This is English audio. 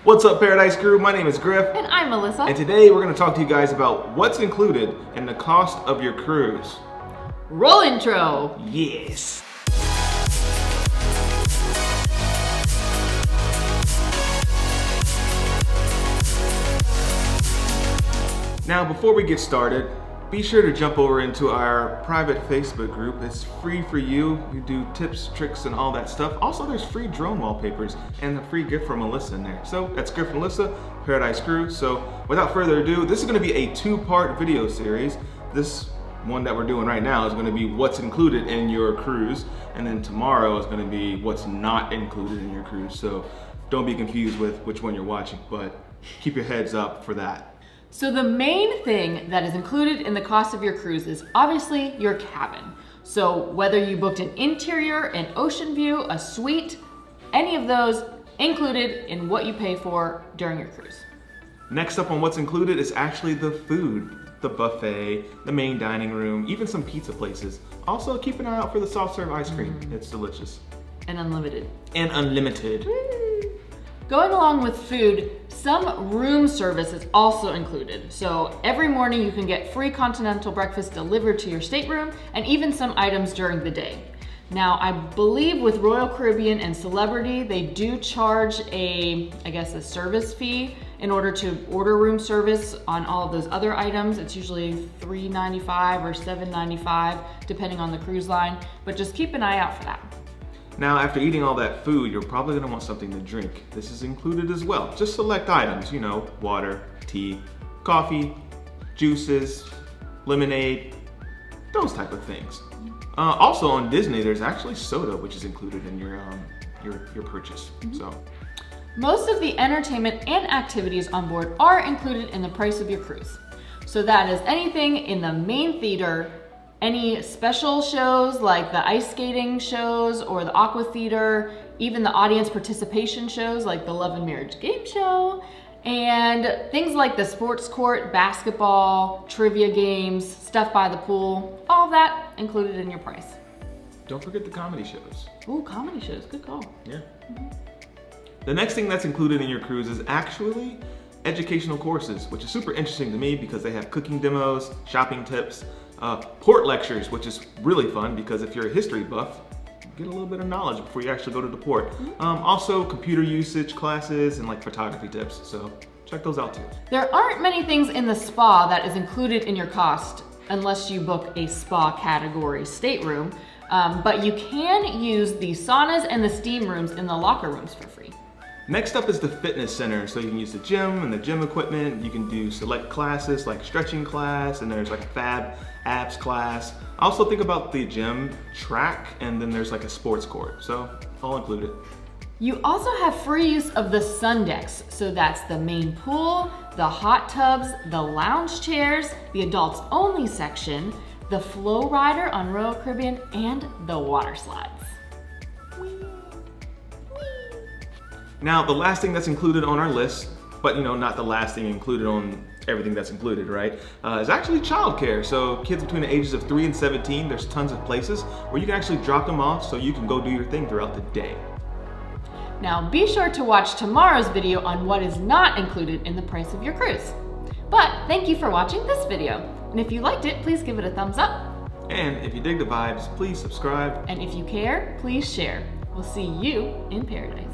What's up, Paradise Crew? My name is Griff. And I'm Alyssa. And today we're going to talk to you guys about what's included in the cost of your cruise. Roll intro! Yes! Now, before we get started, be sure to jump over into our private Facebook group. It's free for you. We do tips, tricks, and all that stuff. Also, there's free drone wallpapers and a free gift from Alyssa in there. So that's Griff and Alyssa, Paradise Crew. So without further ado, this is going to be a two-part video series. This one that we're doing right now is going to be what's included in your cruise, and then tomorrow is going to be what's not included in your cruise. So don't be confused with which one you're watching, but keep your heads up for that. So the main thing that is included in the cost of your cruise is obviously your cabin. So whether you booked an interior, an ocean view, a suite, any of those included in what you pay for during your cruise. Next up on what's included is actually the food. The buffet, the main dining room, even some pizza places. Also keep an eye out for the soft serve ice cream. It's delicious. And unlimited. And unlimited. Woo. Going along with food, some room service is also included. So every morning you can get free continental breakfast delivered to your stateroom and even some items during the day. Now, I believe with Royal Caribbean and Celebrity, they do charge a service fee in order to order room service on all of those other items. It's usually $3.95 or $7.95, depending on the cruise line, but just keep an eye out for that. Now, after eating all that food, you're probably gonna want something to drink. This is included as well. Just select items, you know, water, tea, coffee, juices, lemonade, those type of things. Also on Disney, there's actually soda, which is included in your purchase. So, most of the entertainment and activities on board are included in the price of your cruise. So that is anything in the main theater, any special shows like the ice skating shows or the aqua theater, even the audience participation shows like the Love and Marriage game show, and things like the sports court, basketball, trivia games, stuff by the pool, all of that included in your price. don't forget the comedy shows. Ooh, comedy shows, good call. Yeah. The next thing that's included in your cruise is actually educational courses, which is super interesting to me because they have cooking demos, shopping tips, port lectures, which is really fun because if you're a history buff, you get a little bit of knowledge before you actually go to the port. Also computer usage classes and like photography tips, so check those out too. There aren't many things in the spa that is included in your cost unless you book a spa category stateroom, but you can use the saunas and the steam rooms in the locker rooms for free. Next up is the fitness center. So you can use the gym and the gym equipment. You can do select classes like stretching class, and there's like a fab abs class. Also think about the gym track, and then there's like a sports court. So all included. You also have free use of the sun decks. So that's the main pool, the hot tubs, the lounge chairs, the adults only section, the flow rider on Royal Caribbean, and the water slides. Now, the last thing that's included on our list, but you know, not the last thing included on everything that's included, right? Is actually childcare. So kids between the ages of 3 and 17, there's tons of places where you can actually drop them off so you can go do your thing throughout the day. Now be sure to watch tomorrow's video on what is not included in the price of your cruise. But thank you for watching this video. And if you liked it, please give it a thumbs up. And if you dig the vibes, please subscribe. And if you care, please share. We'll see you in paradise.